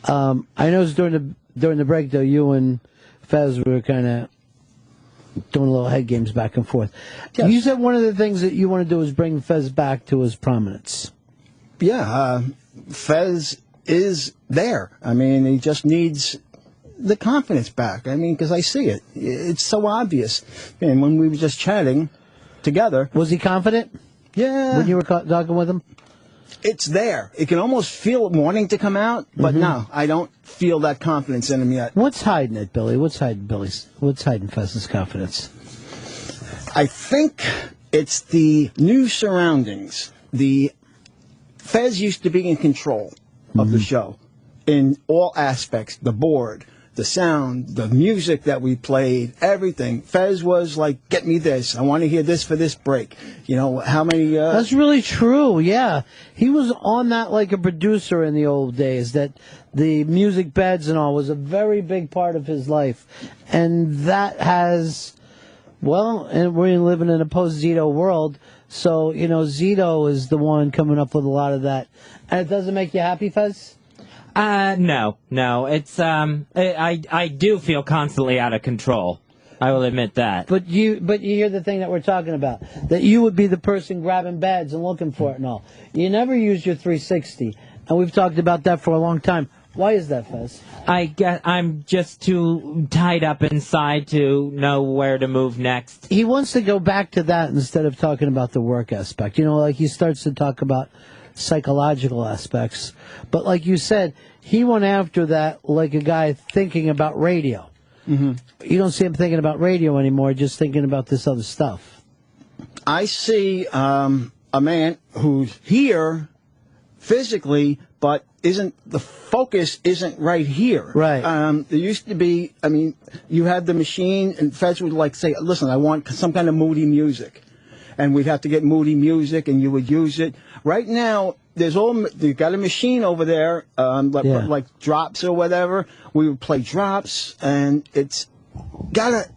I know during the break though, you and Fez were kind of doing little head games back and forth. Yes. You said one of the things that you want to do is bring Fez back to his prominence. Yeah, Fez is there. I mean, he just needs the confidence back. I mean, because I see it. It's so obvious. And when we were just chatting together. Was he confident? Yeah. When you were talking with him? It's there. It can almost feel it wanting to come out, but no, I don't feel that confidence in him yet. What's hiding it, Billy? What's hiding Fez's confidence? I think it's the new surroundings. Fez used to be in control of the show in all aspects, the board, the sound, the music that we played, everything. Fez was like, get me this. I want to hear this for this break. You know, how many... That's really true, yeah. He was on that like a producer in the old days, that the music beds and all was a very big part of his life. And that has... Well, and we're living in a post-Zito world, so, you know, Zito is the one coming up with a lot of that. And it doesn't make you happy, Fez? No. It's, I do feel constantly out of control. I will admit that. But you hear the thing that we're talking about, that you would be the person grabbing bags and looking for it and all. You never use your 360, and we've talked about that for a long time. Why is that, Fez? I guess I'm just too tied up inside to know where to move next. He wants to go back to that instead of talking about the work aspect. You know, like he starts to talk about psychological aspects. But like you said, he went after that like a guy thinking about radio. You don't see him thinking about radio anymore, just thinking about this other stuff. I see a man who's here physically, but the focus isn't right here. Right. There used to be, I mean, you had the machine, and Fez would like say, listen, I want some kind of moody music. And we'd have to get moody music, and you would use it. Right now, you've got a machine over there, like drops or whatever. We would play drops, and it's gotta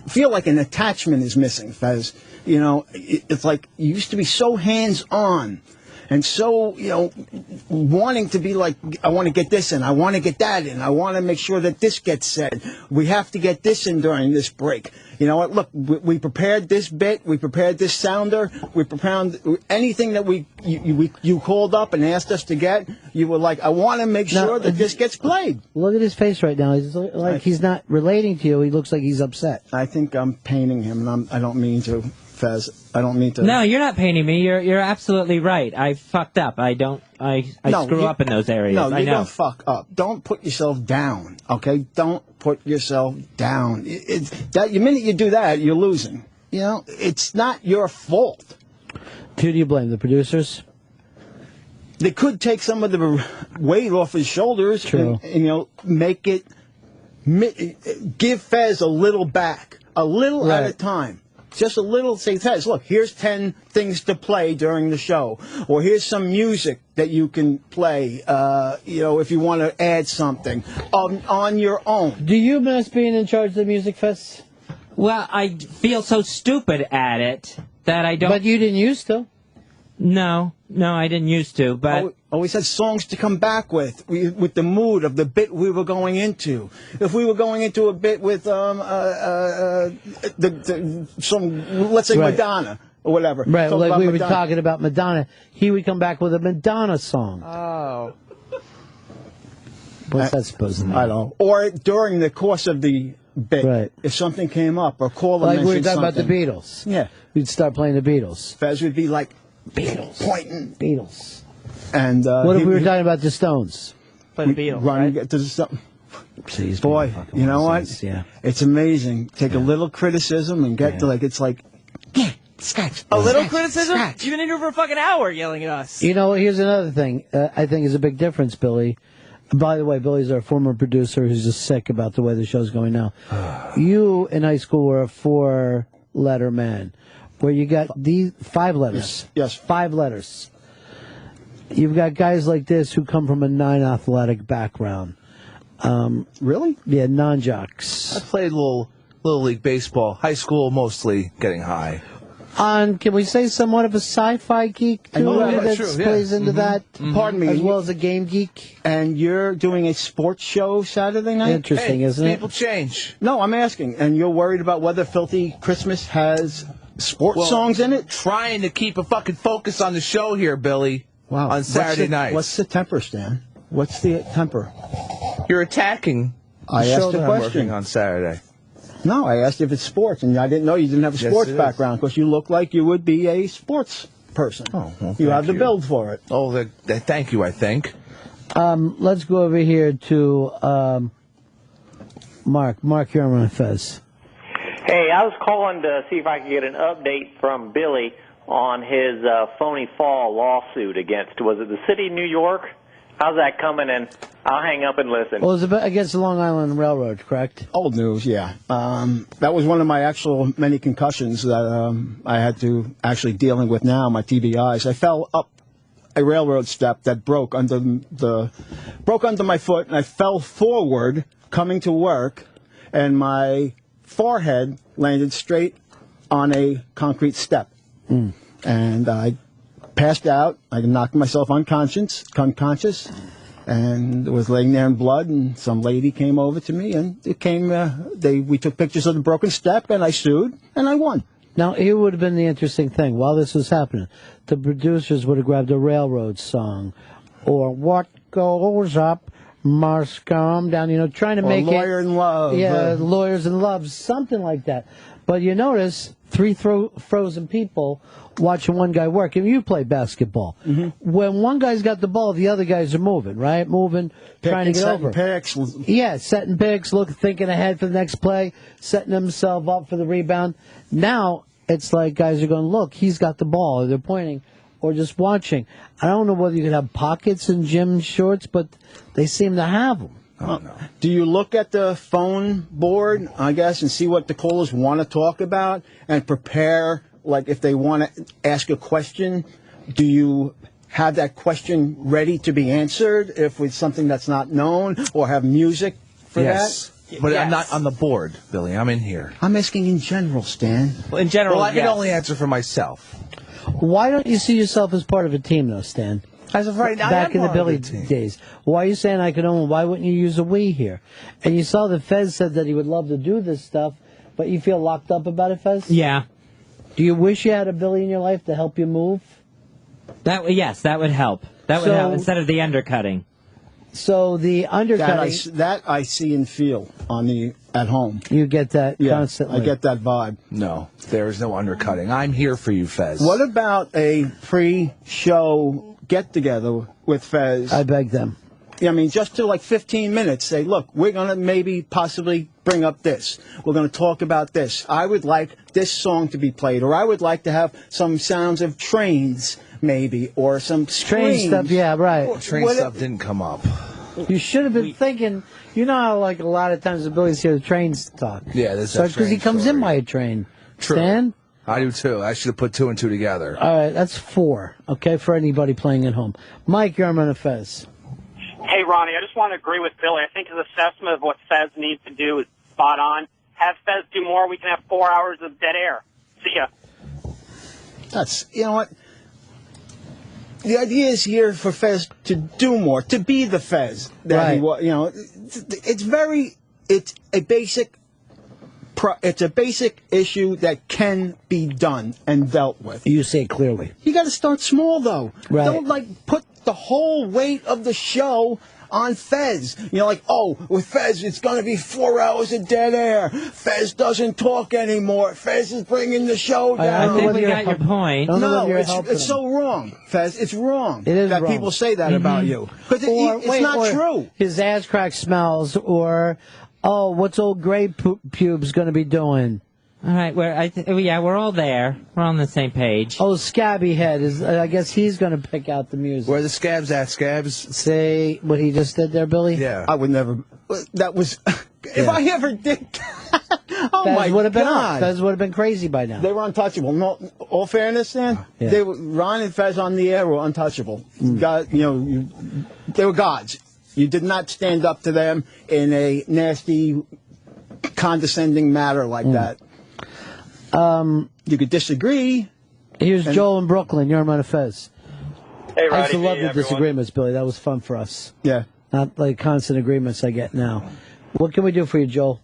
feel like an attachment is missing, Fez. You know, it's like you used to be so hands-on. And so, you know, wanting to be like, I want to get this in, I want to get that in, I want to make sure that this gets said. We have to get this in during this break. You know what, look, we prepared this bit, we prepared this sounder, we prepared anything that you called up and asked us to get, you were like, I want to make sure that this gets played. Look at his face right now. He's like he's not relating to you. He looks like he's upset. I think I'm painting him, and I don't mean to. Fez, I don't mean to. No, you're not painting me. You're absolutely right. I fucked up. I screw up in those areas. No, you know. Don't fuck up. Don't put yourself down. Okay, don't put yourself down. The minute you do that, you're losing. You know, it's not your fault. Who do you blame? The producers? They could take some of the weight off his shoulders. True. And you know, make it give Fez a little back, a little at a time. Just a little, say, Fez, look, here's 10 things to play during the show. Or here's some music that you can play, you know, if you want to add something on your own. Do you miss being in charge of the music, Fez? Well, I feel so stupid at it that I don't... But you didn't used to. No, I didn't used to, but... Always had songs to come back with the mood of the bit we were going into. If we were going into a bit with let's say Madonna or whatever. Right, like we were Madonna. talking about Madonna. He would come back with a Madonna song. Oh. What's that supposed to mean? I don't know. Or during the course of the bit, if something came up or caller like mentioned we were talking something. about the Beatles. Yeah. We'd start playing the Beatles. Fez would be like, Beatles. Pointing. Beatles. And what if we were talking about the Stones? Play the Beatles, right? Get to the Stones. Jeez, boy, you know what? Yeah. It's amazing. Take a little criticism and get to scratch. A little criticism? You've been in here for a fucking hour yelling at us. You know, here's another thing I think is a big difference, Billy. By the way, Billy's our former producer who's just sick about the way the show's going now. You in high school were a 4-letter man, where you got these 5 letters. Yes. 5 letters. You've got guys like this who come from a non-athletic background. Really? Yeah, non-jocks. I played little league baseball, high school mostly getting high. can we say somewhat of a sci-fi geek too? That plays into that. Pardon me. As well as a game geek. And you're doing a sports show Saturday night? Interesting, isn't it? People change. No, I'm asking. And you're worried about whether Filthy Christmas has sports songs in it? Trying to keep a fucking focus on the show here, Billy. Wow. On Saturday night. What's the temper, Stan? What's the temper? You're attacking I the asked show a that I'm question. working on Saturday. No, I asked if it's sports, and I didn't know you didn't have a sports background because you look like you would be a sports person. Oh, well, you have the build for it. Oh, thank you, I think. Let's go over here to Mark. Mark, you're on Ron Fez. Hey, I was calling to see if I could get an update from Billy on his phony fall lawsuit against, was it the city of New York? How's that coming? And I'll hang up and listen. Well, it was against the Long Island Railroad, correct? Old news, yeah. That was one of my actual many concussions that I had to actually dealing with now, my TBIs. I fell up a railroad step that broke under my foot, and I fell forward coming to work, and my forehead landed straight on a concrete step. And I passed out. I knocked myself unconscious, and was laying there in blood. And some lady came over to me, and it came. We took pictures of the broken step, and I sued, and I won. Now, here would have been the interesting thing. While this was happening, the producers would have grabbed a railroad song, or "What Goes Up Must Come Down." You know, trying to make Lawyer in Love. Yeah, Lawyers in Love, something like that. But you notice three frozen people watching one guy work. And you play basketball. When one guy's got the ball, the other guys are moving, right? Trying to get over. Picks. Yeah, setting picks, thinking ahead for the next play, setting themselves up for the rebound. Now, it's like guys are going, look, he's got the ball. Or they're pointing or just watching. I don't know whether you could have pockets in gym shorts, but they seem to have them. Oh, no. Do you look at the phone board, I guess, and see what the callers want to talk about and prepare, like if they want to ask a question, do you have that question ready to be answered if it's something that's not known, or have music for that? But I'm not on the board, Billy. I'm in here. I'm asking in general, Stan. Well, in general, Well, I can only answer for myself. Why don't you see yourself as part of a team, though, Stan? As of right now, Back in the Billy days. Why are you saying I could own? Why wouldn't you use a we here? And you saw that Fez said that he would love to do this stuff, but you feel locked up about it, Fez? Yeah. Do you wish you had a Billy in your life to help you move? Yes, that would help. That would help instead of the undercutting. So the undercutting... That I see and feel at home. You get that constantly. I get that vibe. No, there is no undercutting. I'm here for you, Fez. What about a pre-show get-together with Fez? I beg them. I mean, just to like 15 minutes, say, look, we're going to maybe possibly bring up this. We're going to talk about this. I would like this song to be played, or I would like to have some sounds of trains, maybe, or some Train stuff, yeah, right. Train stuff didn't come up. You should have been thinking, you know how like a lot of times the Billy's hear the trains talk. Yeah, that's so because he comes in by a train. True. Stan? I do too. I should have put 2 and 2 together. All right, that's 4, okay, for anybody playing at home. Mike, you're on Fez. Hey, Ronnie, I just want to agree with Billy. I think his assessment of what Fez needs to do is spot on. Have Fez do more, we can have 4 hours of dead air. See ya. That's, you know what? The idea is here for Fez to do more, to be the Fez that he was. You know, it's a basic issue that can be done and dealt with. You say it clearly. You got to start small, though. Right. Don't put the whole weight of the show on Fez. You know, with Fez, it's going to be 4 hours of dead air. Fez doesn't talk anymore. Fez is bringing the show down. I think we got your point. No, it's so wrong, Fez. It's wrong it is that wrong. people say that about you. Because it's not true. His ass crack smells, or, what's old gray pubes going to be doing? All right, we're all there. We're on the same page. Oh, Scabby Head is. I guess he's going to pick out the music. Where are the scabs at, Scabs? Say what he just did there, Billy. Yeah, I would never. That was. If I ever did. Fez would have been up. Fez would have been crazy by now. They were untouchable. No, all fairness, Dan. Yeah. Ron and Fez on the air were untouchable. God, they were gods. You did not stand up to them in a nasty, condescending manner like that. You could disagree. Here's Joel in Brooklyn. You're on Fez. Hey, I Roddy, used to love the everyone. disagreements, Billy. That was fun for us. Yeah. Not like constant agreements I get now. What can we do for you, Joel?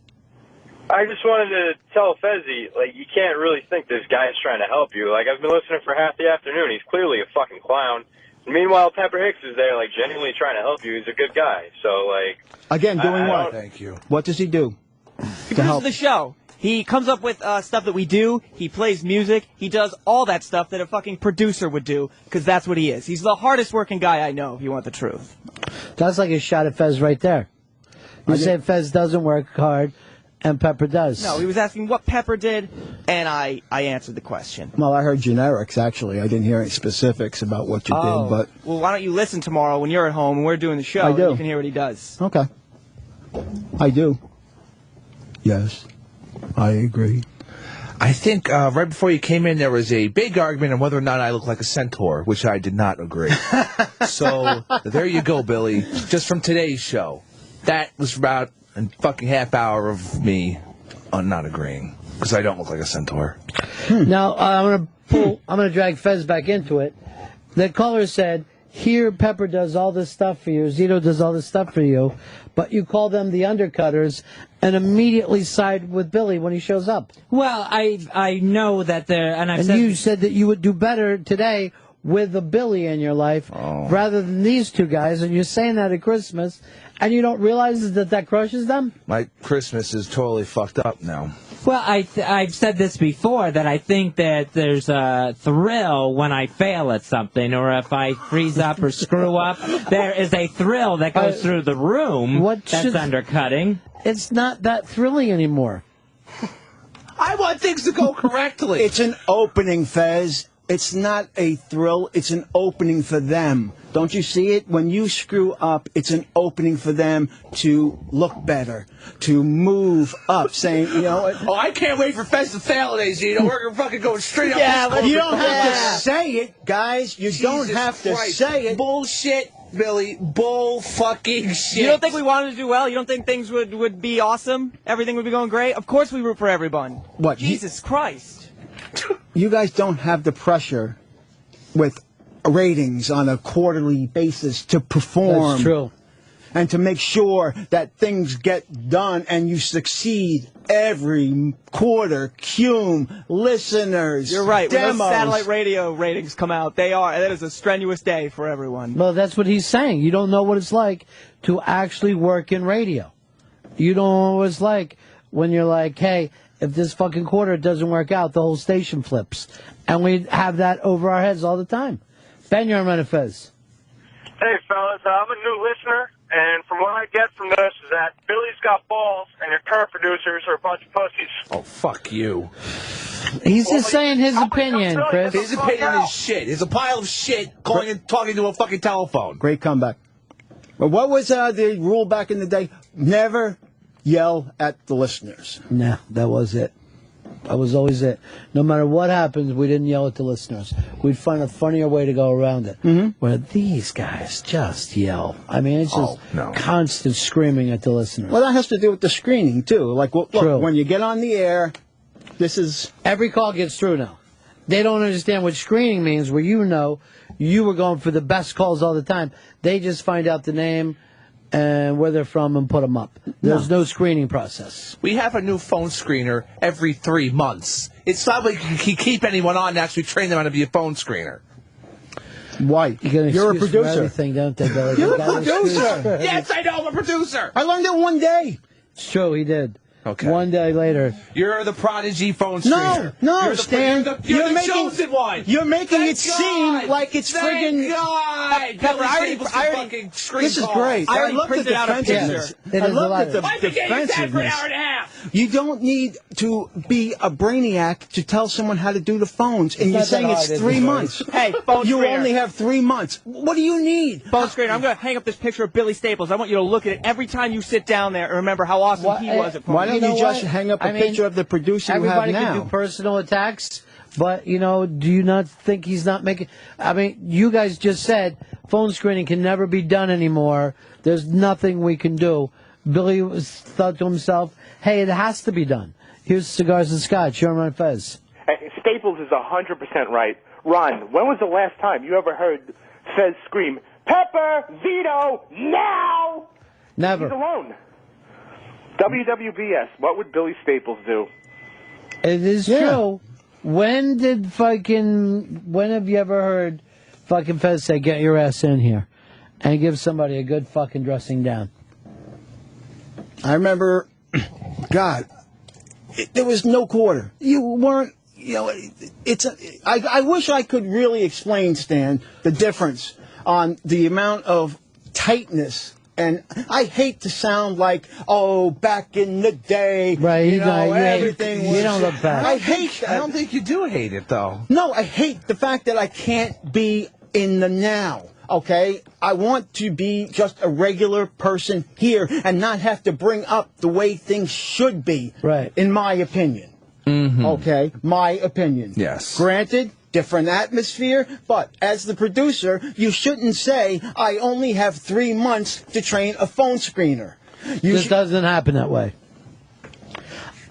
I just wanted to tell Fezzy, like, you can't really think this guy's trying to help you. Like, I've been listening for half the afternoon. He's clearly a fucking clown. And meanwhile, Pepper Hicks is there, like, genuinely trying to help you. He's a good guy. So, like... Again, doing what? Thank you. What does he do? He produces the show. He comes up with stuff that we do. He plays music. He does all that stuff that a fucking producer would do, because that's what he is. He's the hardest working guy I know, if you want the truth. That's like a shot at Fez right there. You say Fez doesn't work hard, and Pepper does. No, he was asking what Pepper did, and I answered the question. Well, I heard generics, actually. I didn't hear any specifics about what you did, but... Well, why don't you listen tomorrow when you're at home and we're doing the show? I do. And you can hear what he does. Okay. I do. Yes. I agree. I think right before you came in, there was a big argument on whether or not I look like a centaur, which I did not agree. So there you go, Billy. Just from today's show. That was about a fucking half hour of me not agreeing, because I don't look like a centaur. Now, I'm gonna drag Fez back into it. The caller said, here Pepper does all this stuff for you, Zito does all this stuff for you, but you call them the undercutters and immediately side with Billy when he shows up. Well, I know that there, and I've said... you said that you would do better today with a Billy in your life rather than these two guys, and you're saying that at Christmas, and you don't realize that crushes them? My Christmas is totally fucked up now. Well, I've said this before, that I think that there's a thrill when I fail at something, or if I freeze up or screw up, there is a thrill that goes through the room that's undercutting. It's not that thrilling anymore. I want things to go correctly. It's an opening, Fez. It's not a thrill. It's an opening for them. Don't you see it? When you screw up, it's an opening for them to look better, to move up, saying, you know... Oh, I can't wait for Fez to fail today, Zito. We're going to fucking go straight up. Yeah, you don't have to say it, guys. You don't have to say it. Bullshit, Billy. Bull fucking shit. You don't think we wanted to do well? You don't think things would be awesome? Everything would be going great? Of course we root for everyone. What? Jesus Christ. You guys don't have the pressure with ratings on a quarterly basis to perform. That's true. And to make sure that things get done and you succeed every quarter. Cume, listeners, You're right. When demos. those satellite radio ratings come out, that is a strenuous day for everyone. Well, that's what he's saying. You don't know what it's like to actually work in radio. You don't know what it's like when you're like, hey, if this fucking quarter doesn't work out, the whole station flips. And we have that over our heads all the time. Ben, you're on Fez. Hey, fellas, I'm a new listener, and from what I get from this is that Billy's got balls, and your current producers are a bunch of pussies. Oh, fuck you. He's just saying his opinion, Chris. His opinion is shit. He's a pile of shit calling and talking to a fucking telephone. Great comeback. But what was the rule back in the day? Never yell at the listeners. Nah, that was it. That was always it. No matter what happens, we didn't yell at the listeners. We'd find a funnier way to go around it. Mm-hmm. Where these guys just yell. I mean, it's just constant screaming at the listeners. Well, that has to do with the screening, too. Like, look, when you get on the air, this is... Every call gets through now. They don't understand what screening means, where you know you were going for the best calls all the time. They just find out the name and where they're from and put them up. There's no screening process. We have a new phone screener every 3 months. It's not like you can keep anyone on and actually train them how to be a phone screener. Why? You're a producer. Everything, don't they, Billy? You're a producer. Yes, I know, I'm a producer. I learned it one day. It's true, he did. Okay. One day later. You're the prodigy phone screener. No, Stan. You're the chosen one. You're making it seem like it's friggin'... God! Pepper, This is great. I love the printed out a defensiveness. picture. I love the I've been getting his head for an hour and a half. You don't need to be a brainiac to tell someone how to do the phones, and you're saying it's 3 months. Hey, phone You screener. only have 3 months. What do you need? Phone screener, I'm going to hang up this picture of Billy Staples. I want you to look at it every time you sit down there and remember how awesome he was at phone. Why don't you know just what? hang up a picture of the producer you have Everybody now? can do personal attacks, but, do you not think he's not making... I mean, you guys just said phone screening can never be done anymore. There's nothing we can do. Billy thought to himself, hey, it has to be done. Here's Cigars and Scotch. You're on Ron Fez. Staples is 100% right. Ron, when was the last time you ever heard Fez scream, Pepper, Zito, now? Never. He's alone. WWBS, what would Billy Staples do? It is true. When have you ever heard fucking Fez say, get your ass in here and give somebody a good fucking dressing down? I remember, God, there was no quarter. You weren't, I wish I could really explain, Stan, the difference on the amount of tightness. And I hate to sound like, back in the day, right? Everything was. You don't look back. I hate that. I don't think you do hate it, though. No, I hate the fact that I can't be in the now. Okay, I want to be just a regular person here and not have to bring up the way things should be. Right. In my opinion. Mm-hmm. Okay, my opinion. Yes. Granted. Different atmosphere, but as the producer, you shouldn't say, I only have 3 months to train a phone screener. This doesn't happen that way.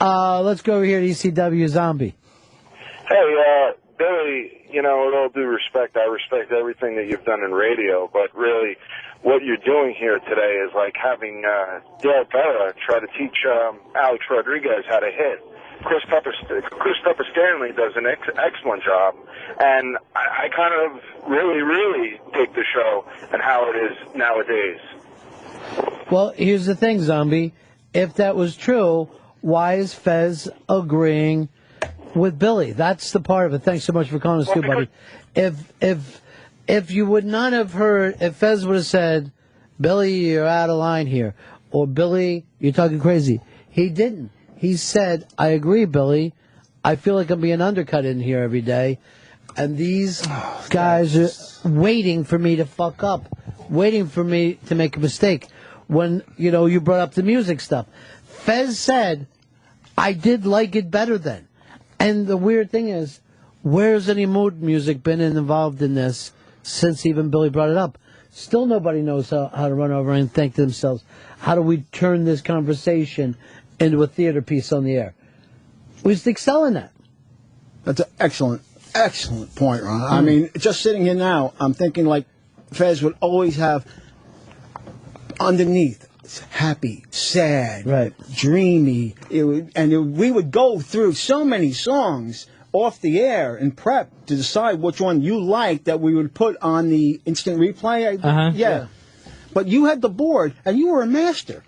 Let's go over here to ECW Zombie. Hey, Billy, with all due respect, I respect everything that you've done in radio, but really, what you're doing here today is like having Dale Bella try to teach Alex Rodriguez how to hit. Chris Pepper Stanley does an excellent job, and I kind of really, really dig the show and how it is nowadays. Well, here's the thing, Zombie. If that was true, why is Fez agreeing with Billy? That's the part of it. Thanks so much for calling us, too, buddy. If you would not have heard, if Fez would have said, Billy, you're out of line here, or Billy, you're talking crazy, he didn't. He said, I agree, Billy. I feel like I'm being undercut in here every day. And these guys are waiting for me to fuck up, waiting for me to make a mistake. When, you brought up the music stuff. Fez said, I did like it better then. And the weird thing is, where's any mood music been involved in this since even Billy brought it up? Still nobody knows how to run over and think to themselves, how do we turn this conversation into a theater piece on the air? We just excel in that. That's an excellent point, Ron. I mean, just sitting here now, I'm thinking like Fez would always have underneath happy, sad, right, dreamy. We would go through so many songs off the air and prep to decide which one you liked that we would put on the instant replay. Yeah. But you had the board, and you were a master.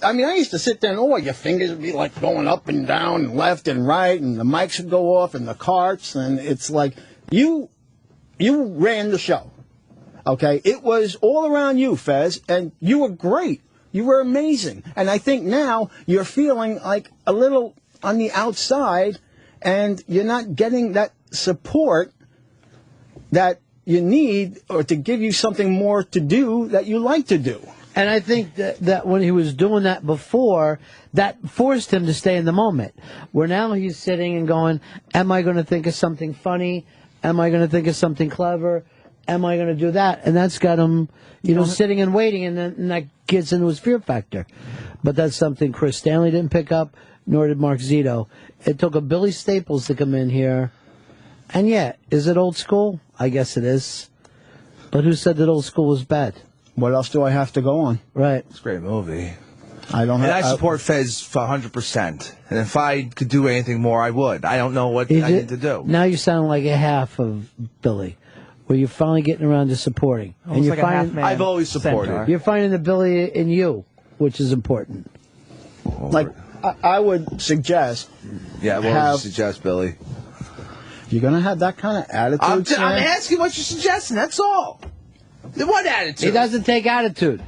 I mean, I used to sit there and, your fingers would be like going up and down and left and right, and the mics would go off and the carts, and it's like you ran the show, okay? It was all around you, Fez, and you were great. You were amazing. And I think now you're feeling like a little on the outside, and you're not getting that support that you need or to give you something more to do that you like to do. And I think that when he was doing that before, that forced him to stay in the moment. Where now he's sitting and going, am I going to think of something funny? Am I going to think of something clever? Am I going to do that? And that's got him, sitting and waiting, and then that gets into his fear factor. But that's something Chris Stanley didn't pick up, nor did Mark Zito. It took a Billy Staples to come in here. And is it old school? I guess it is. But who said that old school was bad? What else do I have to go on? Right. It's a great movie. I support Fez for 100%. And if I could do anything more, I would. I don't know what I need to do. Now you sound like a half of Billy, where you're finally getting around to supporting. And you're finding, I've always supported. You're finding the Billy in you, which is important. I would suggest. Yeah, what would you suggest, Billy? You're going to have that kind of attitude. I'm asking what you're suggesting, that's all. What attitude? He doesn't take attitude.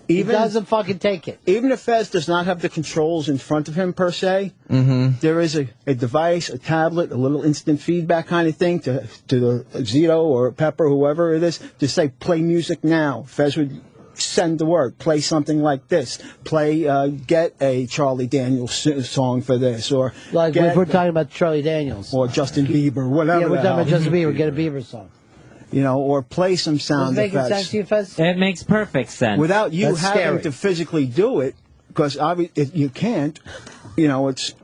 He doesn't fucking take it. Even if Fez does not have the controls in front of him, per se, there is a device, a tablet, a little instant feedback kind of thing to the Zito or Pepper, whoever it is, to say, play music now. Fez would send the word, play something like this, get a Charlie Daniels song for this, or like if we're talking about Charlie Daniels or Justin Bieber, whatever. Yeah, we're talking about Justin Bieber. Get a Bieber song. Or play some sound effects. Does it make sense to you, Fez? It makes perfect sense. Without you That's having scary. to physically do it, because obviously you can't. It's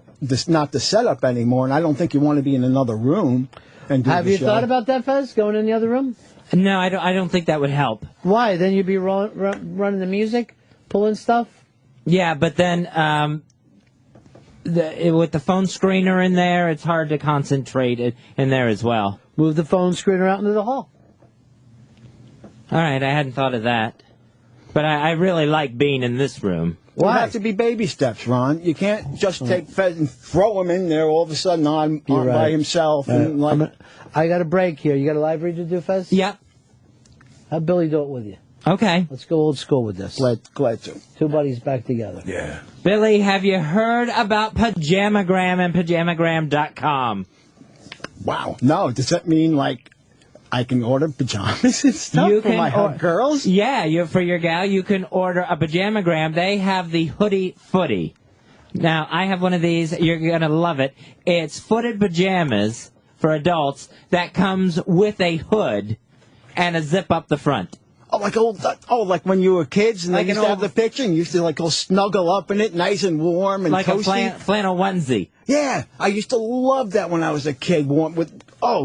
not the setup anymore, and I don't think you want to be in another room. And do Have the you show. thought about that, Fez? Going in the other room? No, I don't think that would help. Why? Then you'd be running the music, pulling stuff. Yeah, but then with the phone screener in there, it's hard to concentrate in there as well. Move the phone screener out into the hall. All right, I hadn't thought of that. But I really like being in this room. Well, it have to be baby steps, Ron. You can't just take Fez and throw him in there all of a sudden on by himself. And I got a break here. You got a live read to do, Fez? Yep. Have Billy do it with you. Okay. Let's go old school with this. Glad to. Two buddies back together. Yeah. Billy, have you heard about Pajamagram and Pajamagram.com? Wow. No, does that mean like I can order pajamas and stuff for my hot girls? Yeah, for your gal, you can order a Pajamagram. They have the hoodie footy. Now, I have one of these. You're going to love it. It's footed pajamas for adults that comes with a hood and a zip up the front. Oh, like like when you were kids and Like they used an to have the picture and you used to like go snuggle up in it, nice and warm and like toasty. a flannel onesie. Yeah, I used to love that when I was a kid.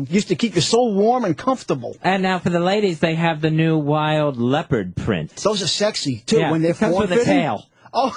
Used to keep you so warm and comfortable. And now for the ladies, they have the new wild leopard print. Those are sexy too Yeah, when they're it comes with a form-fitting. tail. Oh,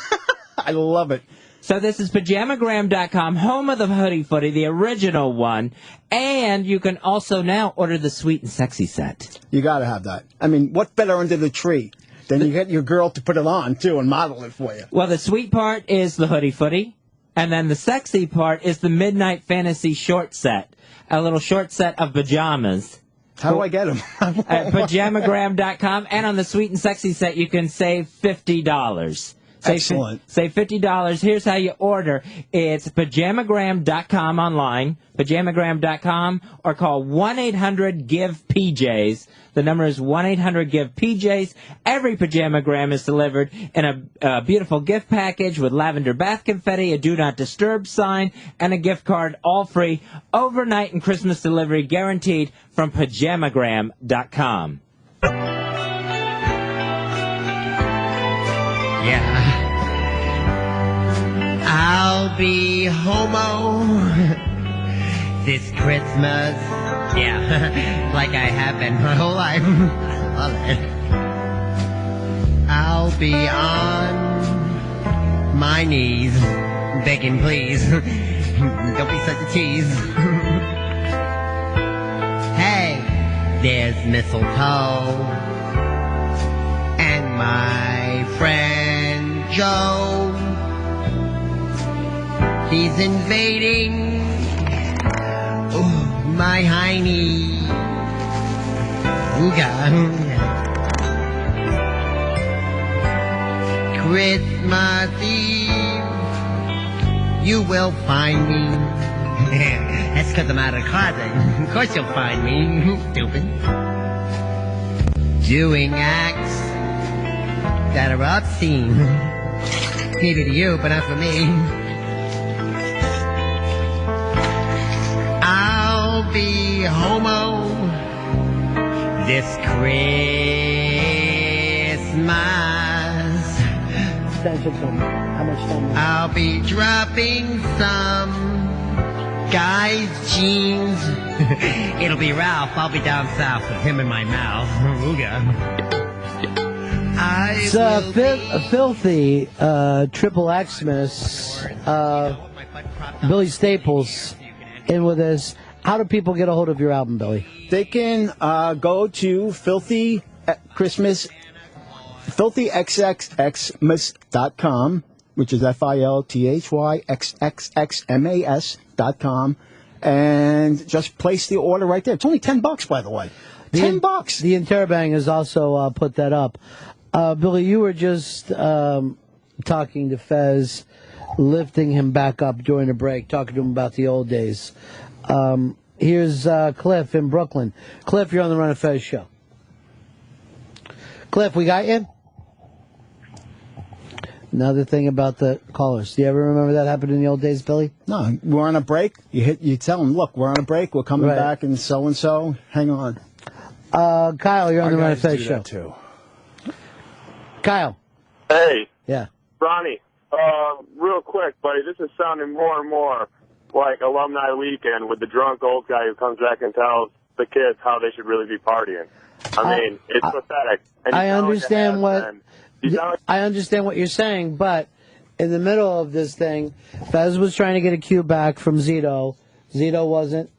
I love it. So this is Pajamagram.com, home of the hoodie footy, the original one. And you can also now order the sweet and sexy set. You got to have that. I mean, what better under the tree than you get your girl to put it on, too, and model it for you? Well, the sweet part is the hoodie footy. And then the sexy part is the Midnight Fantasy short set, a little short set of pajamas. How do I get them? At Pajamagram.com. And on the sweet and sexy set, you can save $50. Excellent. Save $50. Here's how you order. It's Pajamagram.com online, Pajamagram.com, or call 1-800-GIVE-PJs. The number is 1-800-GIVE-PJs. Every Pajamagram is delivered in a beautiful gift package with lavender bath confetti, a Do Not Disturb sign, and a gift card, all free. Overnight and Christmas delivery guaranteed from Pajamagram.com. Yeah. I'll be homo this Christmas. Yeah, like I have been my whole life. I love it. I'll be on my knees, begging please. Don't be such a tease. Hey, there's mistletoe and my friend Joe. He's invading my hiney. Ooga. Christmas Eve, you will find me. That's because I'm out of the closet. Of course you'll find me, stupid. Doing acts that are obscene. Maybe to you, but not for me. I'll be homo this Christmas. How much time? I'll be dropping some guy's jeans. It'll be Ralph. I'll be down south with him in my mouth. Ooga. It's Filthy XXXmas. Billy Staples in with us. How do people get a hold of your album, Billy? They can go to FilthyXXXmas.com, which is FilthyXXXmas.com, and just place the order right there. It's only $10, by the way. $10. The Interrobang has also put that up. Billy, you were just talking to Fez, lifting him back up during a break, talking to him about the old days. Here's Cliff in Brooklyn. Cliff, you're on the Ron and Fez show. Cliff, we got you? Another thing about the callers. Do you ever remember that happened in the old days, Billy? No, we're on a break. You tell them, look, we're on a break. We're coming back and so. Hang on. Kyle, you're on the Ron and Fez do show. that too. Kyle. Hey. Yeah. Ronnie, real quick, buddy, this is sounding more and more like alumni weekend with the drunk old guy who comes back and tells the kids how they should really be partying. I mean, it's pathetic. And I understand I understand what you're saying, but in the middle of this thing, Fez was trying to get a cue back from Zito. Zito wasn't.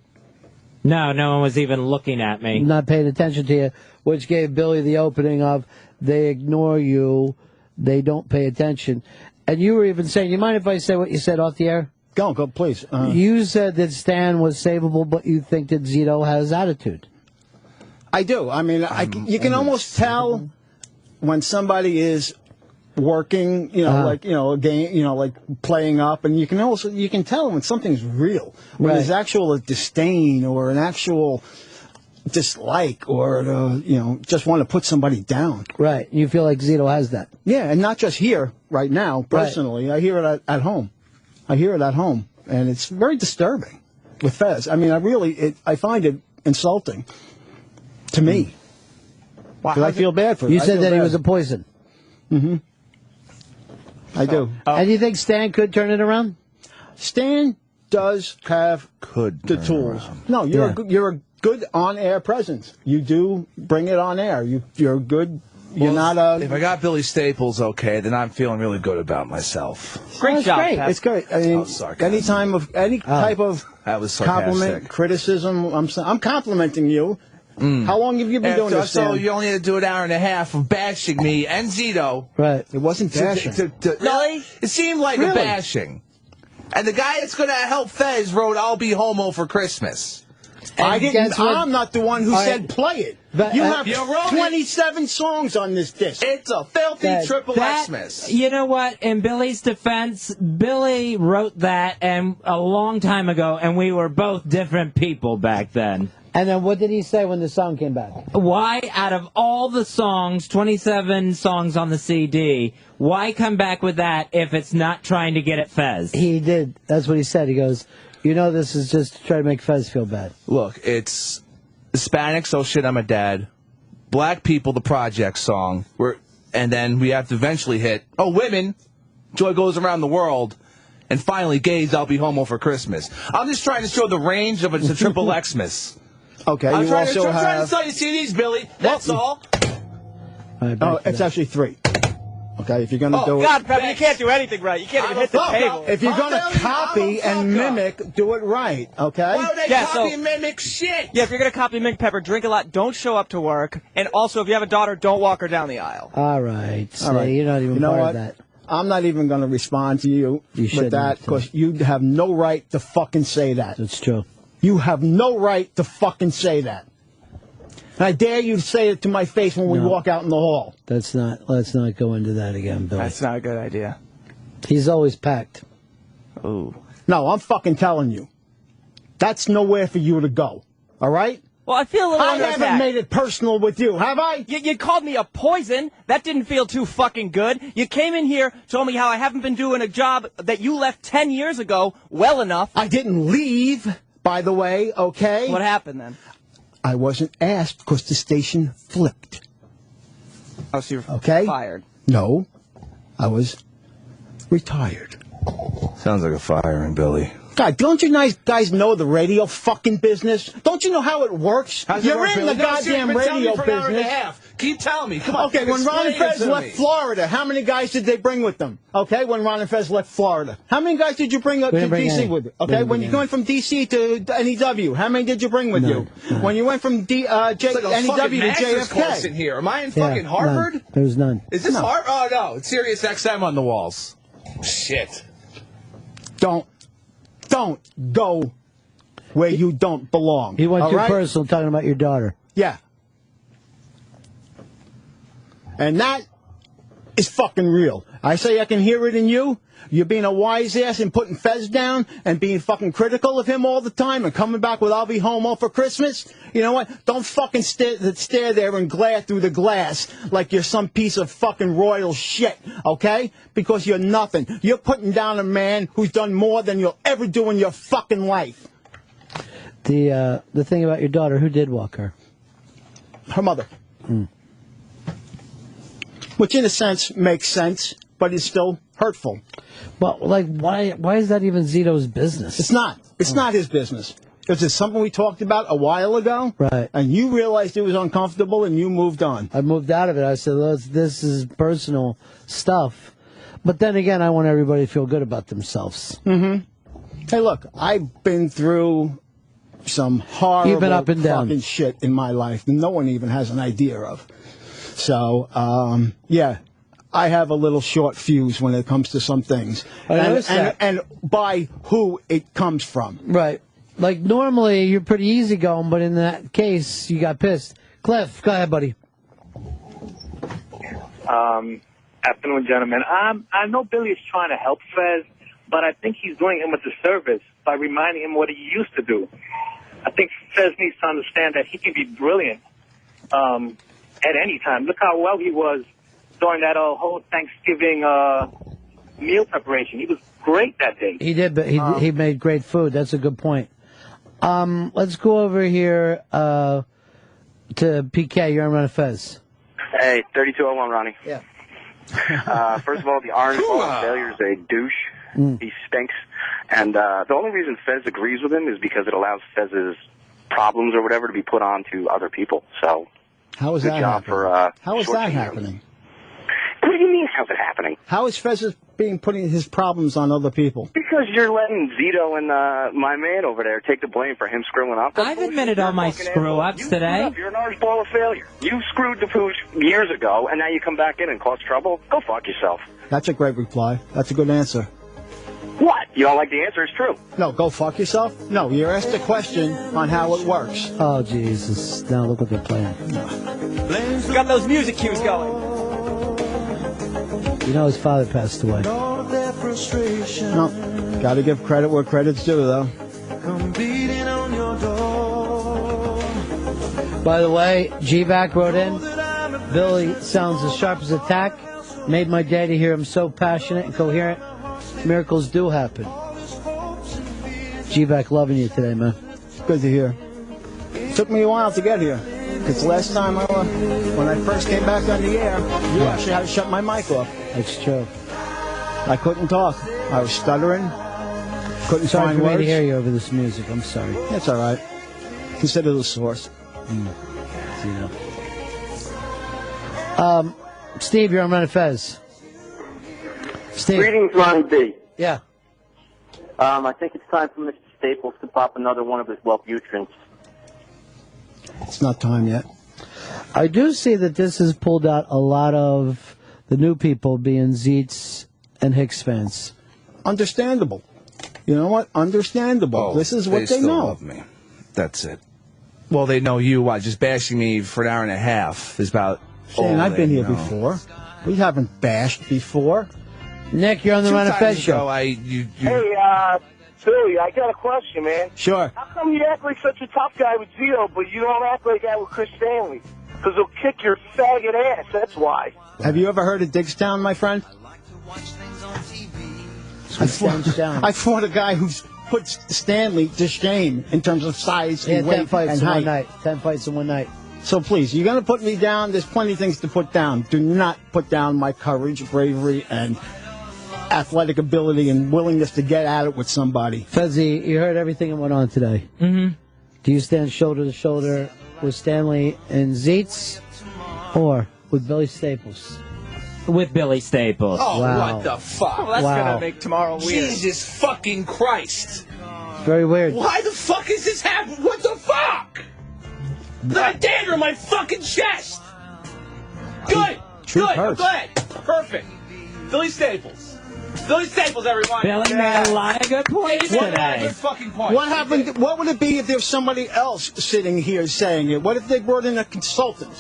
No, no one was even looking at me. Not paying attention to you, which gave Billy the opening of, they ignore you, they don't pay attention. And you were even saying, you mind if I say what you said off the air? Go, please. You said that Stan was savable, but you think that Zito has attitude. I do. I mean, you can almost tell when somebody is working, like, a game, like playing up, and you can tell when something's real, when there's actual disdain or an actual dislike or, just want to put somebody down. Right. You feel like Zito has that. Yeah, and not just here, right now, personally. Right. I hear it at home. And it's very disturbing with Fez. I mean, I find it insulting to me. Because I feel bad for him. You said that he was a poison. Mm-hmm. I do. And you think Stan could turn it around? Stan does have the tools. No, you're a good on-air presence. You do bring it on air. You're good. You're not a... If I got Billy Staples okay, then I'm feeling really good about myself. Great job, great. Pat. It's great. I mean, any type of that was compliment, criticism, I'm complimenting you. How long have you been doing this, So Stan? you only had to do an hour and a half of bashing me and Zito. Right. It wasn't bashing. Really? It seemed like a bashing. And the guy that's going to help Fez wrote, "I'll be homo for Christmas." I didn't. I'm not the one who said play it. You have 27 songs on this disc. It's a filthy triple Xmas. You know what? In Billy's defense, Billy wrote that and a long time ago, and we were both different people back then. And then what did he say when the song came back? Why, out of all the songs, 27 songs on the CD, why come back with that if it's not trying to get at Fez? He did. That's what he said. He goes, this is just to try to make Fez feel bad. Look, it's Hispanics, oh shit, I'm a dad. Black people, the Project song. And then we have to eventually hit, women, joy goes around the world. And finally, gays, I'll be homo for Christmas. I'm just trying to show the range of a triple Xmas. Okay, I'm you trying also to have... sell you CDs, Billy. That's all. It's actually 3. Okay, if you're going to do God, it... Pepper, you can't do anything right. You can't even hit the table. If you're going to copy and mimic, do it right, okay? Why would they copy and mimic shit? Yeah, if you're going to copy and mimic, Pepper, drink a lot, don't show up to work, and also, if you have a daughter, don't walk her down the aisle. All right. You're not even part of that. I'm not even going to respond to you with that, because you have no right to fucking say that. That's true. You have no right to fucking say that. And I dare you to say it to my face when we walk out in the hall. Let's not go into that again, Billy. That's not a good idea. He's always packed. Ooh. No, I'm fucking telling you. That's nowhere for you to go. All right? Well, I feel a little under I haven't attack. made it personal with you, have I? You called me a poison. That didn't feel too fucking good. You came in here, told me how I haven't been doing a job that you left 10 years ago well enough. I didn't leave, by the way, okay? What happened then? I wasn't asked because the station flipped. Oh, so you're fired. No, I was retired. Sounds like a firing, Billy. God, don't you guys know the radio fucking business? Don't you know how it works? You're in the goddamn radio business. Keep telling me. Come on. Okay, when Ron Fez left Florida, how many guys did they bring with them? Okay, when Ron Fez left Florida. How many guys did you bring up to D.C. with you? Okay, when you went from D.C. to NEW, how many did you bring with you? When you went from NEW to JFK. In here. Am I in fucking Harvard? None. There was none. Is this Harvard? Oh, no. It's Sirius XM on the walls. Shit. Don't go where you don't belong. He went too personal talking about your daughter. Yeah. And that is fucking real. I say I can hear it in you. You're being a wise ass and putting Fez down and being fucking critical of him all the time and coming back with "I'll be homo for Christmas." You know what? Don't fucking stare there and glare through the glass like you're some piece of fucking royal shit, okay? Because you're nothing. You're putting down a man who's done more than you'll ever do in your fucking life. The thing about your daughter, who did walk her? Her mother. Which in a sense makes sense, but it's still hurtful. But like, why is that even Zito's business? It's not. It's not his business. Because it's something we talked about a while ago, right? And you realized it was uncomfortable, and you moved on. I moved out of it. I said, this is personal stuff. But then again, I want everybody to feel good about themselves. Mm-hmm. Hey, look, I've been through some horrible You've been up and down. fucking shit in my life that no one even has an idea of. So, yeah, I have a little short fuse when it comes to some things. And by who it comes from. Right. Like, normally, you're pretty easygoing, but in that case, you got pissed. Cliff, go ahead, buddy. Afternoon, gentlemen. I know Billy is trying to help Fez, but I think he's doing him a disservice by reminding him what he used to do. I think Fez needs to understand that he can be brilliant at any time. Look how well he was during that whole Thanksgiving meal preparation. He was great that day. He did, but he made great food. That's a good point. Let's go over here to PK. You're on Ron Fez. Hey, 3201, Ronnie. Yeah. First of all, the orange ball of failure is a douche. He stinks. And the only reason Fez agrees with him is because it allows Fez's problems or whatever to be put on to other people. So, how is good that job happening? for How is that happening? What do you mean, how's it happening? How is Fez putting his problems on other people? Because you're letting Zito and my man over there take the blame for him screwing up. I've admitted all my screw-ups today. You're an orange ball of failure. You screwed the pooch years ago, and now you come back in and cause trouble? Go fuck yourself. That's a great reply. That's a good answer. What? You don't like the answer? It's true. No, go fuck yourself? No, you're asked a question on how it works. Oh, Jesus. Now look what they're playing. Got those music cues going. You know his father passed away. No, gotta give credit where credit's due, though. By the way, G-Back wrote in, Billy sounds as sharp as a tack. Made my day to hear him so passionate and coherent. Miracles do happen. G-Back loving you today, man. Good to hear. Took me a while to get here. Because last time, when I first came back on the air, you actually had to shut my mic off. That's true. I couldn't talk. I was stuttering. Couldn't Sorry find for me words. to hear you over this music. I'm sorry. That's all right. Consider the source. Steve, you're on Ron Fez. Steve. Greetings, Ronnie B. Yeah. I think it's time for Mr. Staples to pop another one of his Wellbutrins. It's not time yet. I do see that this has pulled out a lot of the new people being Zeets and Hicks fans. Understandable. You know what? Understandable. This is what they still know. love me. That's it. Well, they know you. Just bashing me for an hour and a half is about. Shane, all I've been they here know. before. We haven't bashed before. Nick, you're on the Ron Fez show. Hey, Billy, I got a question, man. Sure. How come you act like such a tough guy with Zito, but you don't act like that with Chris Stanley? Because he'll kick your faggot ass, that's why. Have you ever heard of Digstown, my friend? I fought a guy who's put Stanley to shame in terms of size and weight 10 fights and in height. one night. 10 fights in one night. So please, you're going to put me down. There's plenty of things to put down. Do not put down my courage, bravery, and athletic ability and willingness to get at it with somebody. Fezzy, you heard everything that went on today. Mm-hmm. Do you stand shoulder to shoulder with Stanley and Zeets or with Billy Staples? With Billy Staples. Oh, Wow. what the fuck? Well, that's gonna make tomorrow weird. Jesus fucking Christ. Very weird. Why the fuck is this happening? What the fuck? The dander in my fucking chest. Good. Truth Good. hurts. Good. Perfect. Billy Staples. Billy Staples, everyone. Billy made a lot of good points today. Good fucking point. What happened? What would it be if there's somebody else sitting here saying it? What if they brought in a consultant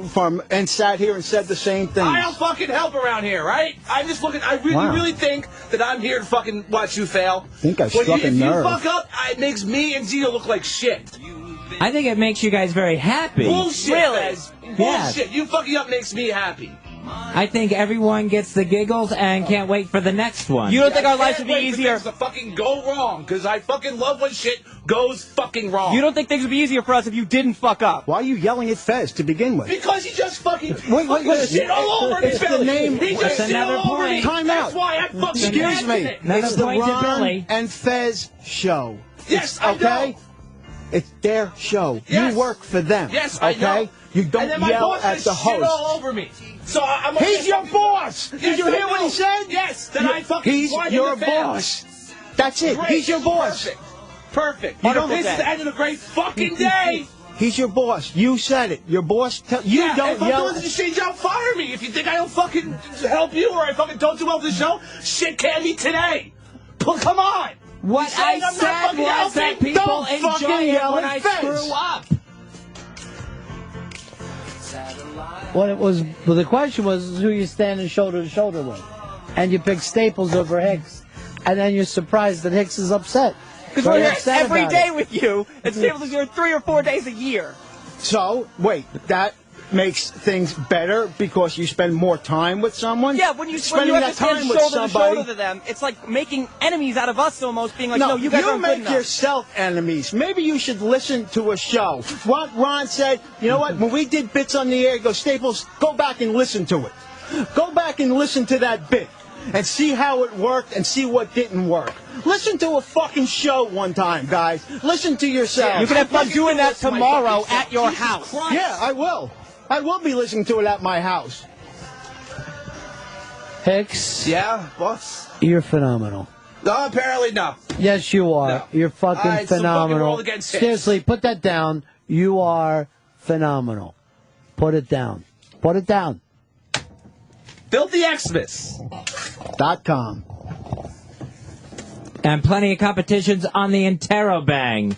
from and sat here and said the same thing? I don't fucking help around here, right? I'm just looking. I really, Wow. really think that I'm here to fucking watch you fail. I think I struck a If nerve. you fuck up, it makes me and Zito look like shit. I think it makes you guys very happy. Bullshit, Really? Fez. Yeah. Bullshit. You fucking up makes me happy. I think everyone gets the giggles and can't wait for the next one. You don't think our lives would be easier? To fucking go wrong, because I fucking love when shit goes fucking wrong. You don't think things would be easier for us if you didn't fuck up? Why are you yelling at Fez to begin with? Because he just fucking wait. shit all over me, It's the Billy. name. He just shit another all over me. point. Time out. That's why I fucking Excuse me. it. Another It's the point to Ron Billy. and Fez show. Yes, It's, okay? I know. It's their show. Yes. You work for them. Yes, I okay? know. You And don't then my yell boss at just the shit all host. over me. So I'm He's your boss. Yes, Did you I hear what he know. said? Yes, then I fucking He's slide your in the fan. boss. That's it. Great. He's your boss. Perfect. Wonderful This is day. the end of a great fucking day. He's your boss. You said it. Your boss. You Yeah, don't if I'm yell. doing the change out, fire me. If you think I don't fucking help you or I fucking don't do well for the show, shit can me today. But come on. What You I I'm not said fucking was helping? that people Don't enjoy fucking it yell when at I Fez. screw up. What it was, well, the question was who you standing shoulder to shoulder with, and you picked Staples over Hicks, and then you're surprised that Hicks is upset. Because Very we're here upset every about day it. with you, and Staples is here 3 or 4 days a year. So wait, that makes things better because you spend more time with someone. Yeah, when you spending have that to stand time with shoulder to somebody. shoulder to them, it's like making enemies out of us almost, being like, No, no, you guys you aren't good make enough. yourself enemies. Maybe you should listen to a show. What Ron said, you know what? When we did bits on the air, go Staples, go back and listen to it. Go back and listen to that bit and see how it worked and see what didn't work. Listen to a fucking show one time, guys. Listen to yourself. You can have fun doing that tomorrow at your house. Yeah, I will. I will be listening to it at my house. Hicks, Yeah, boss. you're phenomenal. No, apparently no. Yes, you are. No. You're fucking All right, so fucking phenomenal. roll against Hicks. Seriously, put that down. You are phenomenal. Put it down. Put it down. FilthyXXXmas.com. And plenty of competitions on the Interrobang.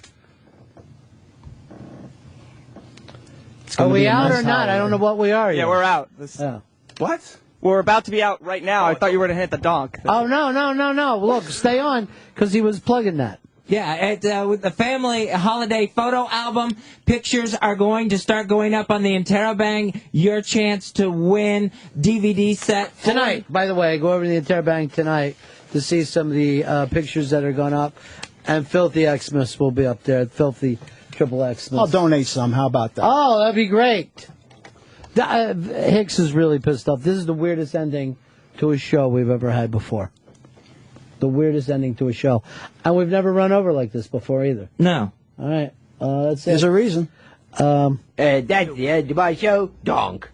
Are we out or not? I don't know what we are yet. Yeah, we're out. Yeah. What? We're about to be out right now. I thought you were going to hit the donk. Oh, no. Look, stay on, because he was plugging that. Yeah, with the family holiday photo album, pictures are going to start going up on the Interrobang. Your chance to win DVD set Tonight, by the way, go over to the Interbank tonight to see some of the pictures that are going up. And FilthyXXmas will be up there. FilthyXXXmas. I'll donate some. How about that? Oh, that'd be great. Hicks is really pissed off. This is the weirdest ending to a show we've ever had before. The weirdest ending to a show. And we've never run over like this before either. No. All right. That's it. There's a reason. That's the end of my show. Donk.